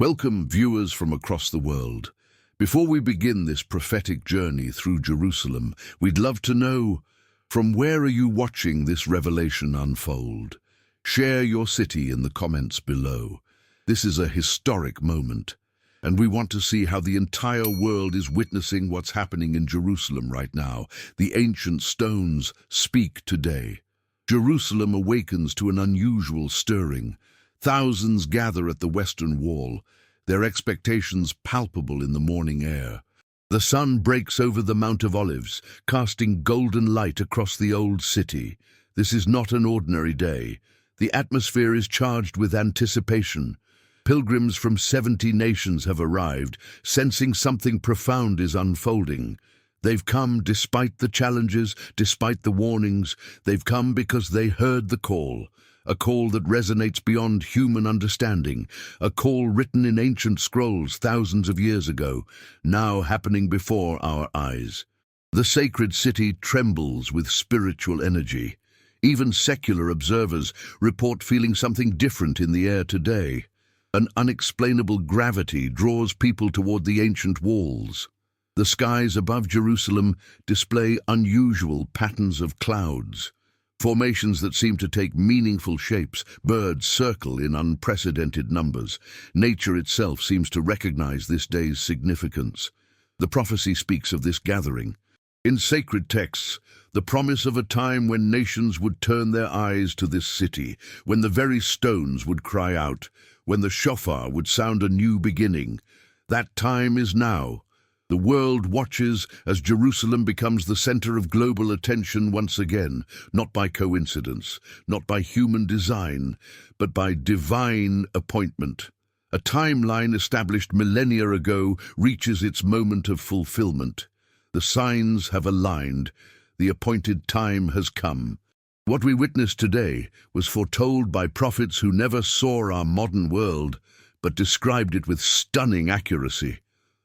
Welcome, viewers from across the world. Before we begin this prophetic journey through Jerusalem, we'd love to know, from where are you watching this revelation unfold? Share your city in the comments below. This is a historic moment, and we want to see how the entire world is witnessing what's happening in Jerusalem right now. The ancient stones speak today. Jerusalem awakens to an unusual stirring. Thousands gather at the Western Wall, their expectations palpable in the morning air. The sun breaks over the Mount of Olives, casting golden light across the old city. This is not an ordinary day. The atmosphere is charged with anticipation. Pilgrims from 70 nations have arrived, sensing something profound is unfolding. They've come despite the challenges, despite the warnings. They've come because they heard the call. A call that resonates beyond human understanding, a call written in ancient scrolls thousands of years ago, now happening before our eyes. The sacred city trembles with spiritual energy. Even secular observers report feeling something different in the air today. An unexplainable gravity draws people toward the ancient walls. The skies above Jerusalem display unusual patterns of clouds. Formations that seem to take meaningful shapes. Birds circle in unprecedented numbers. Nature itself seems to recognize this day's significance. The prophecy speaks of this gathering. In sacred texts, the promise of a time when nations would turn their eyes to this city, when the very stones would cry out, when the shofar would sound a new beginning. That time is now. The world watches as Jerusalem becomes the center of global attention once again, not by coincidence, not by human design, but by divine appointment. A timeline established millennia ago reaches its moment of fulfillment. The signs have aligned. The appointed time has come. What we witness today was foretold by prophets who never saw our modern world, but described it with stunning accuracy.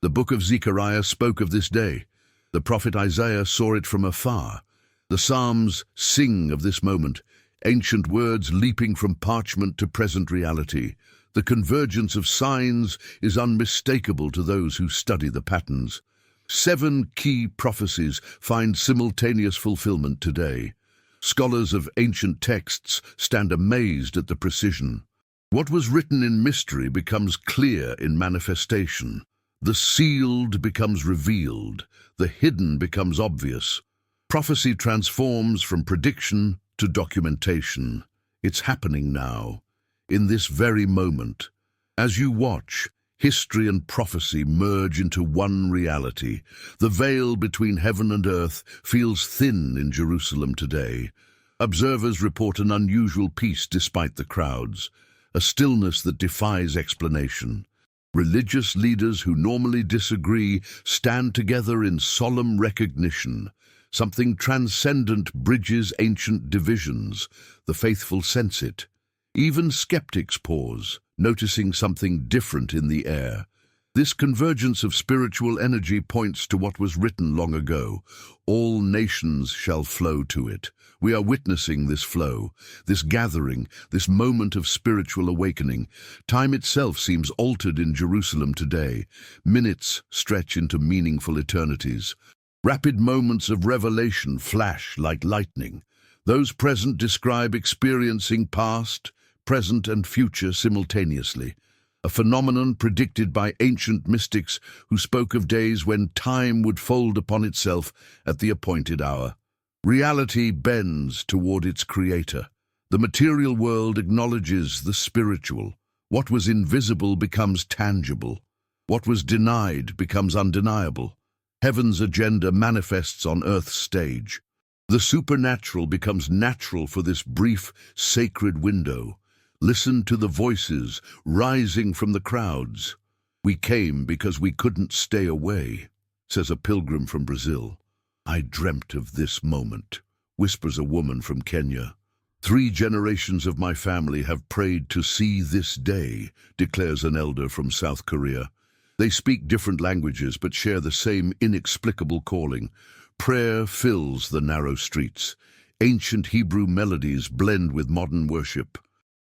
The book of Zechariah spoke of this day. The prophet Isaiah saw it from afar. The Psalms sing of this moment, ancient words leaping from parchment to present reality. The convergence of signs is unmistakable to those who study the patterns. 7 key prophecies find simultaneous fulfillment today. Scholars of ancient texts stand amazed at the precision. What was written in mystery becomes clear in manifestation. The sealed becomes revealed, the hidden becomes obvious. Prophecy transforms from prediction to documentation. It's happening now, in this very moment. As you watch, history and prophecy merge into one reality. The veil between heaven and earth feels thin in Jerusalem today. Observers report an unusual peace despite the crowds, a stillness that defies explanation. Religious leaders who normally disagree stand together in solemn recognition. Something transcendent bridges ancient divisions. The faithful sense it. Even skeptics pause, noticing something different in the air. This convergence of spiritual energy points to what was written long ago. All nations shall flow to it. We are witnessing this flow, this gathering, this moment of spiritual awakening. Time itself seems altered in Jerusalem today. Minutes stretch into meaningful eternities. Rapid moments of revelation flash like lightning. Those present describe experiencing past, present, and future simultaneously. A phenomenon predicted by ancient mystics who spoke of days when time would fold upon itself at the appointed hour. Reality bends toward its creator. The material world acknowledges the spiritual. What was invisible becomes tangible. What was denied becomes undeniable. Heaven's agenda manifests on earth's stage. The supernatural becomes natural for this brief, sacred window. Listen to the voices rising from the crowds. "We came because we couldn't stay away," says a pilgrim from Brazil. "I dreamt of this moment," whispers a woman from Kenya. "3 generations of my family have prayed to see this day," declares an elder from South Korea. They speak different languages but share the same inexplicable calling. Prayer fills the narrow streets. Ancient Hebrew melodies blend with modern worship.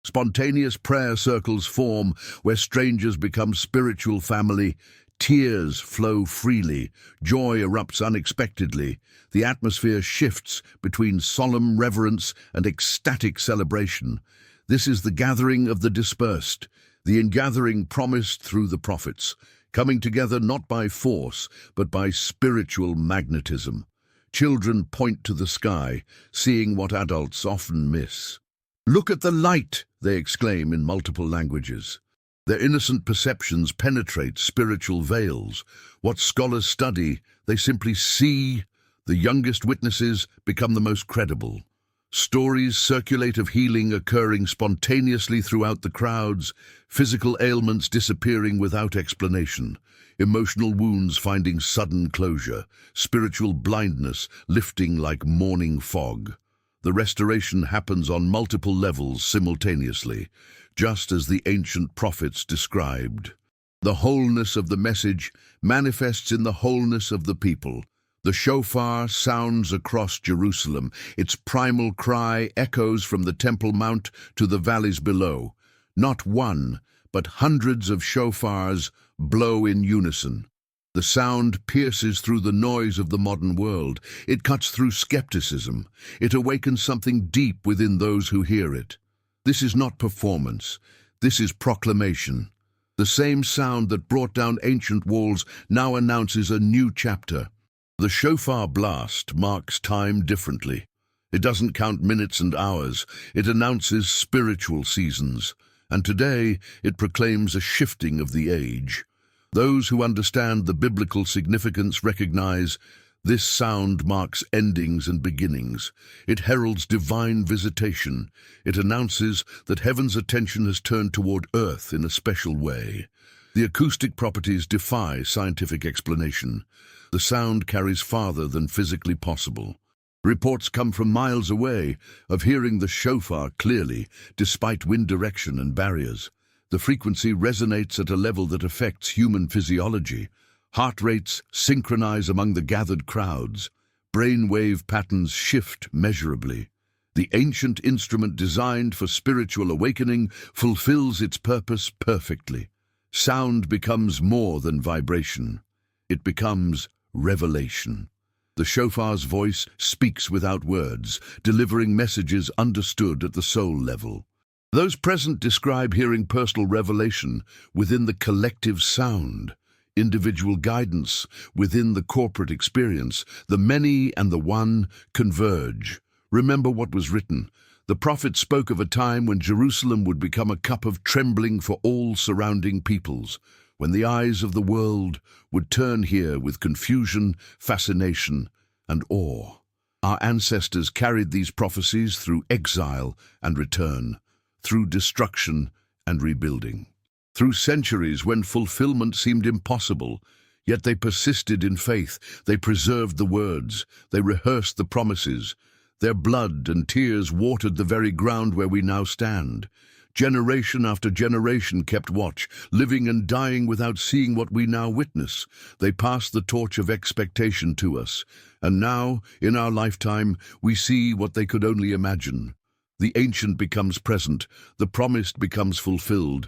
Spontaneous prayer circles form where strangers become spiritual family. Tears flow freely. Joy erupts unexpectedly. The atmosphere shifts between solemn reverence and ecstatic celebration. This is the gathering of the dispersed, the ingathering promised through the prophets, coming together not by force, but by spiritual magnetism. Children point to the sky, seeing what adults often miss. "Look at the light!" they exclaim in multiple languages. Their innocent perceptions penetrate spiritual veils. What scholars study, they simply see. The youngest witnesses become the most credible. Stories circulate of healing occurring spontaneously throughout the crowds, physical ailments disappearing without explanation, emotional wounds finding sudden closure, spiritual blindness lifting like morning fog. The restoration happens on multiple levels simultaneously, just as the ancient prophets described. The wholeness of the message manifests in the wholeness of the people. The shofar sounds across Jerusalem. Its primal cry echoes from the Temple Mount to the valleys below. Not one, but hundreds of shofars blow in unison. The sound pierces through the noise of the modern world. It cuts through skepticism. It awakens something deep within those who hear it. This is not performance. This is proclamation. The same sound that brought down ancient walls now announces a new chapter. The shofar blast marks time differently. It doesn't count minutes and hours. It announces spiritual seasons. And today, it proclaims a shifting of the age. Those who understand the biblical significance recognize this sound marks endings and beginnings. It heralds divine visitation. It announces that heaven's attention has turned toward earth in a special way. The acoustic properties defy scientific explanation. The sound carries farther than physically possible. Reports come from miles away of hearing the shofar clearly, despite wind direction and barriers. The frequency resonates at a level that affects human physiology. Heart rates synchronize among the gathered crowds. Brainwave patterns shift measurably. The ancient instrument designed for spiritual awakening fulfills its purpose perfectly. Sound becomes more than vibration. It becomes revelation. The shofar's voice speaks without words, delivering messages understood at the soul level. Those present describe hearing personal revelation within the collective sound, individual guidance within the corporate experience. The many and the one converge. Remember what was written. The prophet spoke of a time when Jerusalem would become a cup of trembling for all surrounding peoples, when the eyes of the world would turn here with confusion, fascination, and awe. Our ancestors carried these prophecies through exile and return, through destruction and rebuilding, through centuries when fulfillment seemed impossible, yet they persisted in faith. They preserved the words. They rehearsed the promises. Their blood and tears watered the very ground where we now stand. Generation after generation kept watch, living and dying without seeing what we now witness. They passed the torch of expectation to us, and now, in our lifetime, we see what they could only imagine. The ancient becomes present, the promised becomes fulfilled.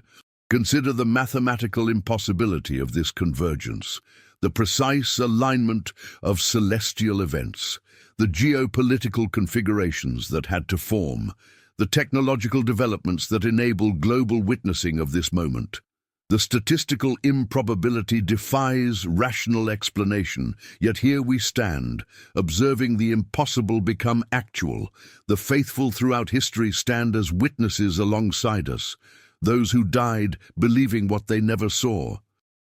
Consider the mathematical impossibility of this convergence, the precise alignment of celestial events, the geopolitical configurations that had to form, the technological developments that enable global witnessing of this moment. The statistical improbability defies rational explanation, yet here we stand, observing the impossible become actual. The faithful throughout history stand as witnesses alongside us, those who died believing what they never saw.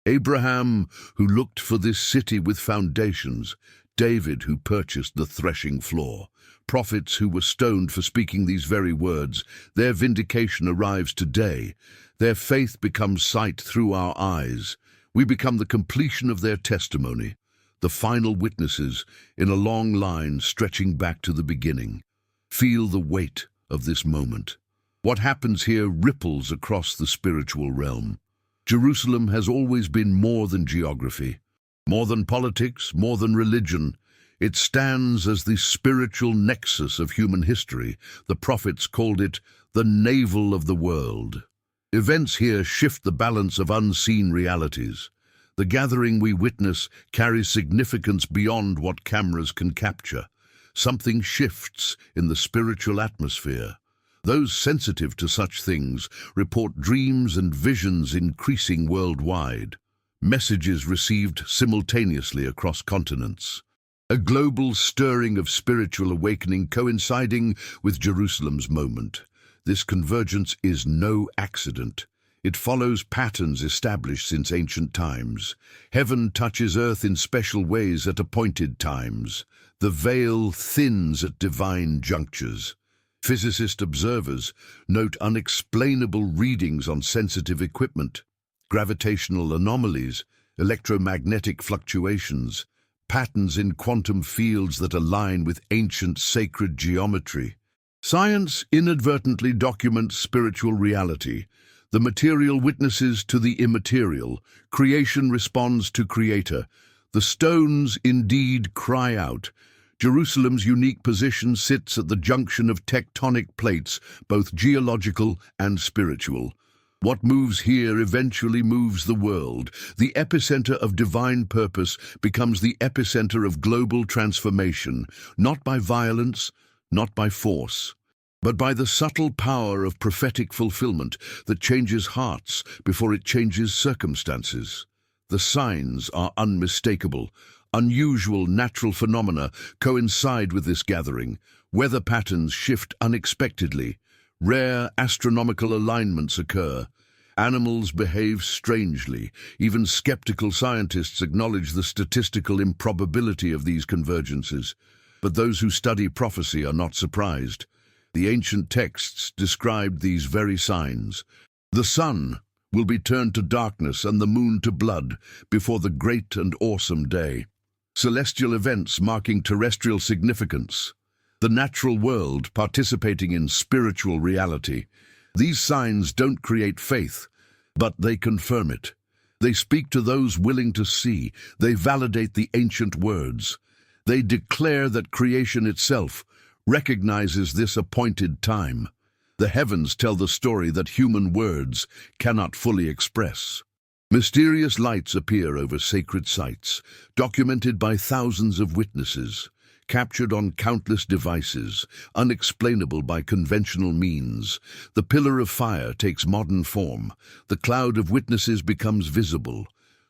Abraham, who looked for this city with foundations, David, who purchased the threshing floor, prophets who were stoned for speaking these very words. Their vindication arrives today. Their faith becomes sight through our eyes. We become the completion of their testimony, the final witnesses in a long line stretching back to the beginning. Feel the weight of this moment. What happens here ripples across the spiritual realm. Jerusalem has always been more than geography, more than politics, more than religion. It stands as the spiritual nexus of human history. The prophets called it the navel of the world. Events here shift the balance of unseen realities. The gathering we witness carries significance beyond what cameras can capture. Something shifts in the spiritual atmosphere. Those sensitive to such things report dreams and visions increasing worldwide. Messages received simultaneously across continents. A global stirring of spiritual awakening coinciding with Jerusalem's moment. This convergence is no accident. It follows patterns established since ancient times. Heaven touches earth in special ways at appointed times. The veil thins at divine junctures. Physicist observers note unexplainable readings on sensitive equipment, gravitational anomalies, electromagnetic fluctuations, patterns in quantum fields that align with ancient sacred geometry. Science inadvertently documents spiritual reality. The material witnesses to the immaterial. Creation responds to Creator. The stones indeed cry out. Jerusalem's unique position sits at the junction of tectonic plates, both geological and spiritual. What moves here eventually moves the world. The epicenter of divine purpose becomes the epicenter of global transformation, not by violence, not by force, but by the subtle power of prophetic fulfillment that changes hearts before it changes circumstances. The signs are unmistakable. Unusual natural phenomena coincide with this gathering. Weather patterns shift unexpectedly. Rare astronomical alignments occur. Animals behave strangely. Even skeptical scientists acknowledge the statistical improbability of these convergences. But those who study prophecy are not surprised. The ancient texts described these very signs. The sun will be turned to darkness and the moon to blood before the great and awesome day. Celestial events marking terrestrial significance. The natural world participating in spiritual reality. These signs don't create faith, but they confirm it. They speak to those willing to see. They validate the ancient words. They declare that creation itself recognizes this appointed time. The heavens tell the story that human words cannot fully express. Mysterious lights appear over sacred sites, documented by thousands of witnesses, captured on countless devices, unexplainable by conventional means. The pillar of fire takes modern form. The cloud of witnesses becomes visible.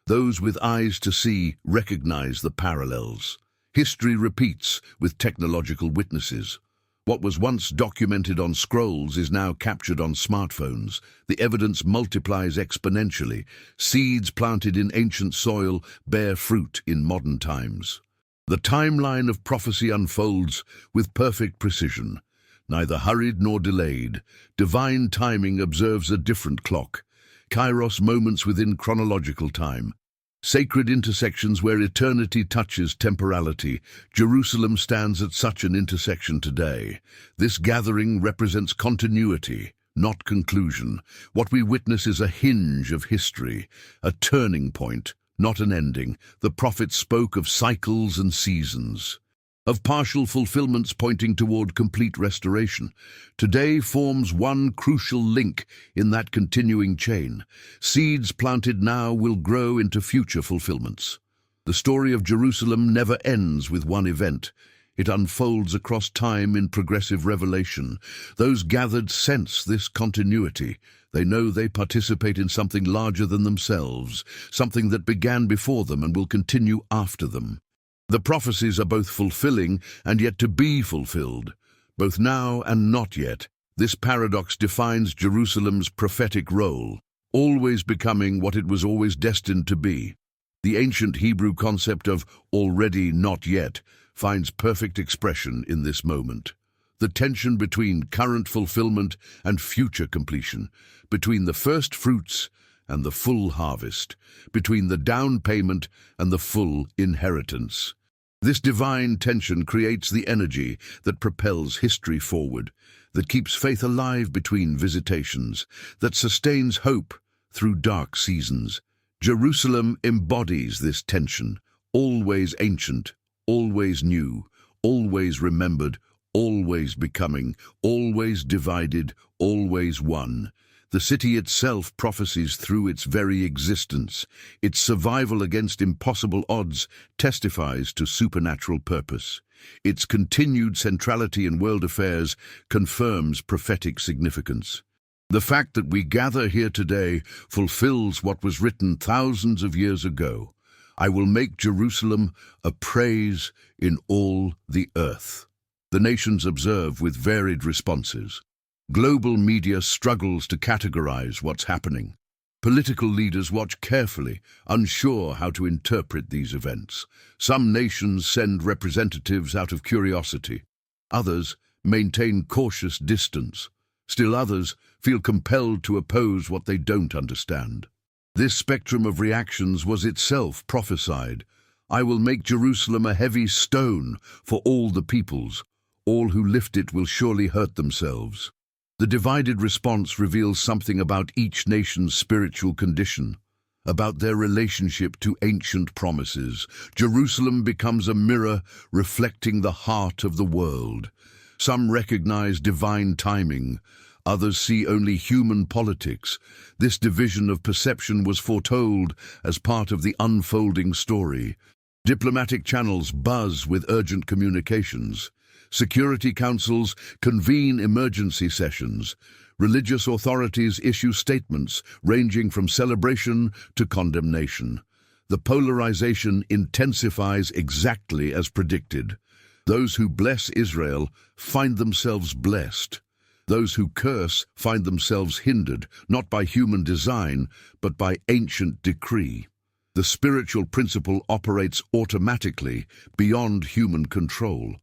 Those with eyes to see recognize the parallels. History repeats with technological witnesses. What was once documented on scrolls is now captured on smartphones. The evidence multiplies exponentially. Seeds planted in ancient soil bear fruit in modern times. The timeline of prophecy unfolds with perfect precision, neither hurried nor delayed. Divine timing observes a different clock. Kairos moments within chronological time. Sacred intersections where eternity touches temporality. Jerusalem stands at such an intersection today. This gathering represents continuity, not conclusion. What we witness is a hinge of history, a turning point, not an ending. The prophets spoke of cycles and seasons, of partial fulfillments pointing toward complete restoration. Today forms one crucial link in that continuing chain. Seeds planted now will grow into future fulfillments. The story of Jerusalem never ends with one event. It unfolds across time in progressive revelation. Those gathered sense this continuity. They know they participate in something larger than themselves, something that began before them and will continue after them. The prophecies are both fulfilling and yet to be fulfilled, both now and not yet. This paradox defines Jerusalem's prophetic role, always becoming what it was always destined to be. The ancient Hebrew concept of already not yet finds perfect expression in this moment. The tension between current fulfillment and future completion, between the first fruits and the full harvest, between the down payment and the full inheritance. This divine tension creates the energy that propels history forward, that keeps faith alive between visitations, that sustains hope through dark seasons. Jerusalem embodies this tension, always ancient, always new, always remembered, always becoming, always divided, always one. The city itself prophesies through its very existence. Its survival against impossible odds testifies to supernatural purpose. Its continued centrality in world affairs confirms prophetic significance. The fact that we gather here today fulfills what was written thousands of years ago. I will make Jerusalem a praise in all the earth. The nations observe with varied responses. Global media struggles to categorize what's happening. Political leaders watch carefully, unsure how to interpret these events. Some nations send representatives out of curiosity. Others maintain cautious distance. Still others feel compelled to oppose what they don't understand. This spectrum of reactions was itself prophesied. I will make Jerusalem a heavy stone for all the peoples. All who lift it will surely hurt themselves. The divided response reveals something about each nation's spiritual condition, about their relationship to ancient promises. Jerusalem becomes a mirror reflecting the heart of the world. Some recognize divine timing, others see only human politics. This division of perception was foretold as part of the unfolding story. Diplomatic channels buzz with urgent communications. Security councils convene emergency sessions. Religious authorities issue statements ranging from celebration to condemnation. The polarization intensifies exactly as predicted. Those who bless Israel find themselves blessed. Those who curse find themselves hindered, not by human design, but by ancient decree. The spiritual principle operates automatically, beyond human control.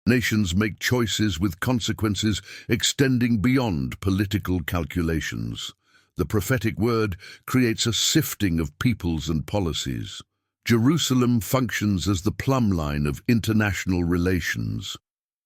Nations make choices with consequences extending beyond political calculations. The prophetic word creates a sifting of peoples and policies. Jerusalem functions as the plumb line of international relations,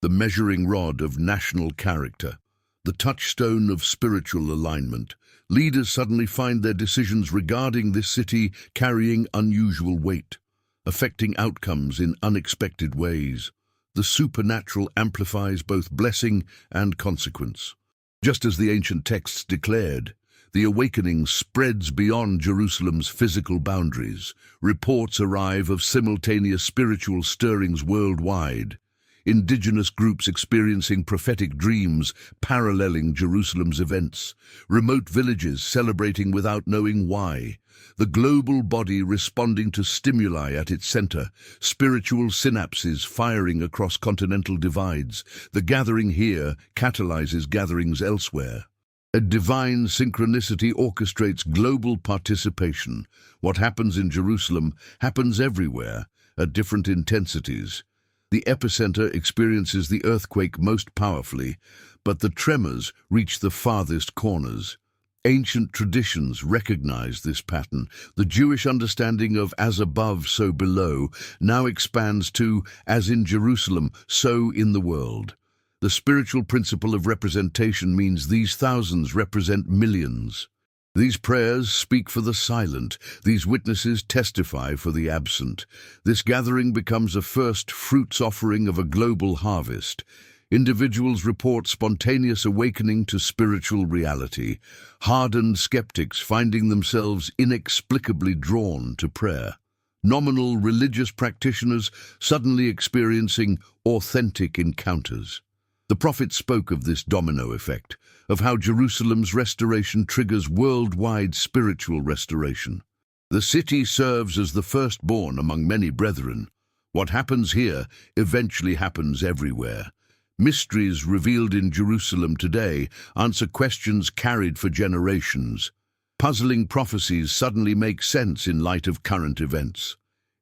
the measuring rod of national character, the touchstone of spiritual alignment. Leaders suddenly find their decisions regarding this city carrying unusual weight, affecting outcomes in unexpected ways. The supernatural amplifies both blessing and consequence. Just as the ancient texts declared, the awakening spreads beyond Jerusalem's physical boundaries. Reports arrive of simultaneous spiritual stirrings worldwide. Indigenous groups experiencing prophetic dreams paralleling Jerusalem's events. Remote villages celebrating without knowing why. The global body responding to stimuli at its center, spiritual synapses firing across continental divides. The gathering here catalyzes gatherings elsewhere. A divine synchronicity orchestrates global participation. What happens in Jerusalem happens everywhere, at different intensities. The epicenter experiences the earthquake most powerfully, but the tremors reach the farthest corners. Ancient traditions recognize this pattern. The Jewish understanding of as above, so below now expands to as in Jerusalem, so in the world. The spiritual principle of representation means these thousands represent millions. These prayers speak for the silent. These witnesses testify for the absent. This gathering becomes a first fruits offering of a global harvest. Individuals report spontaneous awakening to spiritual reality, hardened skeptics finding themselves inexplicably drawn to prayer, nominal religious practitioners suddenly experiencing authentic encounters. The prophet spoke of this domino effect, of how Jerusalem's restoration triggers worldwide spiritual restoration. The city serves as the firstborn among many brethren. What happens here eventually happens everywhere. Mysteries revealed in Jerusalem today answer questions carried for generations. Puzzling prophecies suddenly make sense in light of current events.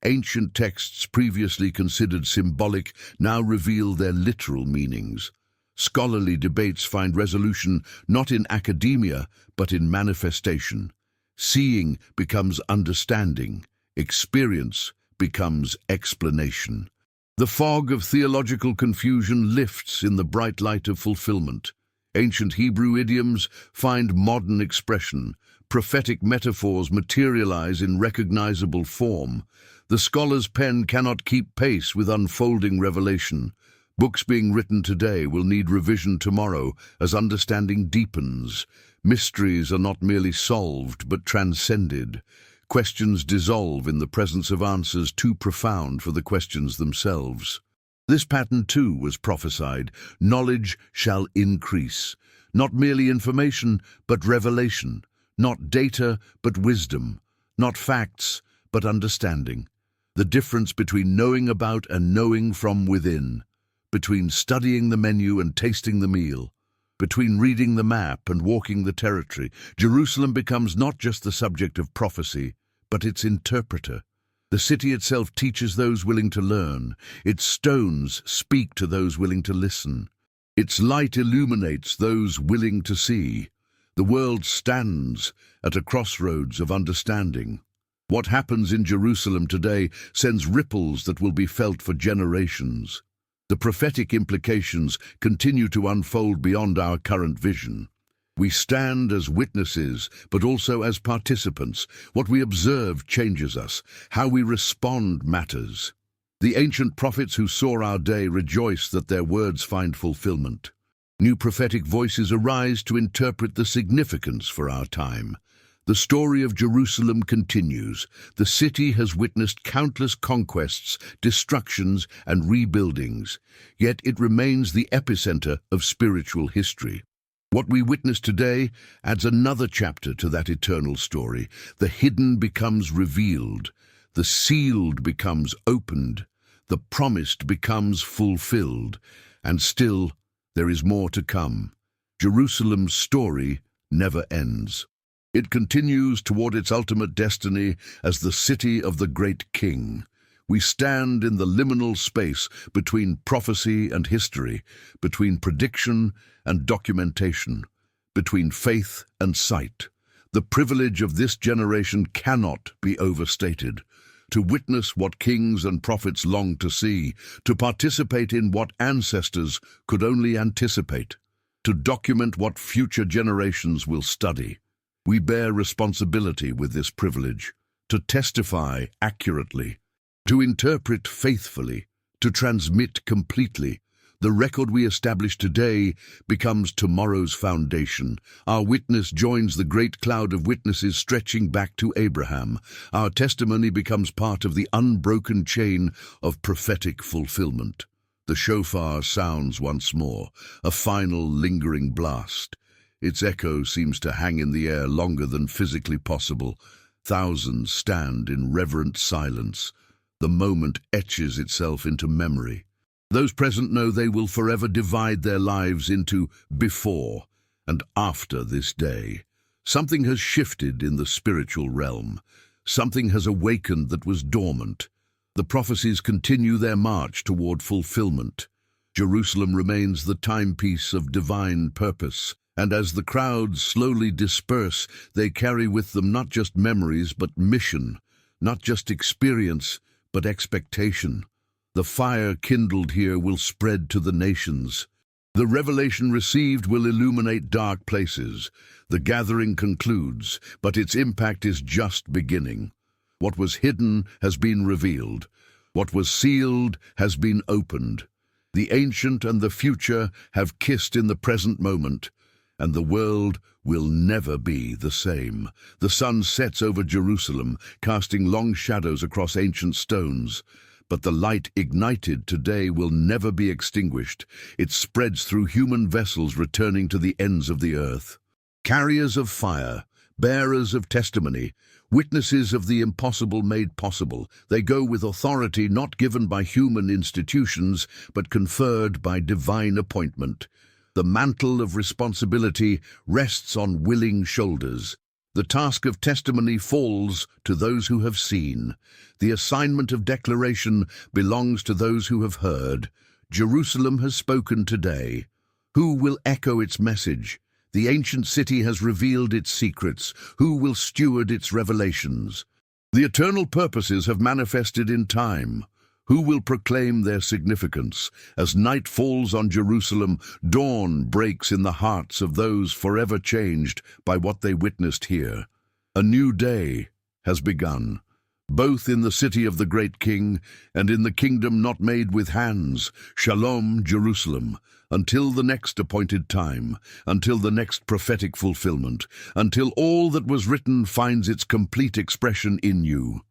Ancient texts previously considered symbolic now reveal their literal meanings. Scholarly debates find resolution not in academia, but in manifestation. Seeing becomes understanding. Experience becomes explanation. The fog of theological confusion lifts in the bright light of fulfillment. Ancient Hebrew idioms find modern expression. prophetic metaphors materialize in recognizable form. The scholar's pen cannot keep pace with unfolding revelation. Books being written today will need revision tomorrow as understanding deepens. Mysteries are not merely solved, but transcended. Questions dissolve in the presence of answers too profound for the questions themselves. This pattern too was prophesied. Knowledge shall increase. Not merely information, but revelation. Not data, but wisdom. Not facts, but understanding. The difference between knowing about and knowing from within. Between studying the menu and tasting the meal. Between reading the map and walking the territory. Jerusalem becomes not just the subject of prophecy, but its interpreter. The city itself teaches those willing to learn. Its stones speak to those willing to listen. Its light illuminates those willing to see. The world stands at a crossroads of understanding. What happens in Jerusalem today sends ripples that will be felt for generations. The prophetic implications continue to unfold beyond our current vision. We stand as witnesses, but also as participants. What we observe changes us. How we respond matters. The ancient prophets who saw our day rejoice that their words find fulfillment. New prophetic voices arise to interpret the significance for our time. The story of Jerusalem continues. The city has witnessed countless conquests, destructions, and rebuildings, yet it remains the epicenter of spiritual history. What we witness today adds another chapter to that eternal story. The hidden becomes revealed. The sealed becomes opened. The promised becomes fulfilled. And still, there is more to come. Jerusalem's story never ends. It continues toward its ultimate destiny as the city of the great King. We stand in the liminal space between prophecy and history, between prediction and documentation, between faith and sight. The privilege of this generation cannot be overstated. To witness what kings and prophets longed to see, to participate in what ancestors could only anticipate, to document what future generations will study. We bear responsibility with this privilege, to testify accurately, to interpret faithfully, to transmit completely. The record we establish today becomes tomorrow's foundation. Our witness joins the great cloud of witnesses stretching back to Abraham. Our testimony becomes part of the unbroken chain of prophetic fulfillment. The shofar sounds once more, a final lingering blast. Its echo seems to hang in the air longer than physically possible. Thousands stand in reverent silence. The moment etches itself into memory. Those present know they will forever divide their lives into before and after this day. Something has shifted in the spiritual realm. Something has awakened that was dormant. The prophecies continue their march toward fulfillment. Jerusalem remains the timepiece of divine purpose, and as the crowds slowly disperse, they carry with them not just memories but mission, not just experience but expectation. The fire kindled here will spread to the nations. The revelation received will illuminate dark places. The gathering concludes, but its impact is just beginning. What was hidden has been revealed. What was sealed has been opened. The ancient and the future have kissed in the present moment, and the world will never be the same. The sun sets over Jerusalem, casting long shadows across ancient stones. But the light ignited today will never be extinguished. It spreads through human vessels returning to the ends of the earth. Carriers of fire, bearers of testimony, witnesses of the impossible made possible. They go with authority not given by human institutions, but conferred by divine appointment. The mantle of responsibility rests on willing shoulders. The task of testimony falls to those who have seen. The assignment of declaration belongs to those who have heard. Jerusalem has spoken today. Who will echo its message? The ancient city has revealed its secrets. Who will steward its revelations? The eternal purposes have manifested in time. Who will proclaim their significance? As night falls on Jerusalem, dawn breaks in the hearts of those forever changed by what they witnessed here. A new day has begun, both in the city of the great King and in the kingdom not made with hands. Shalom, Jerusalem, until the next appointed time, until the next prophetic fulfillment, until all that was written finds its complete expression in you.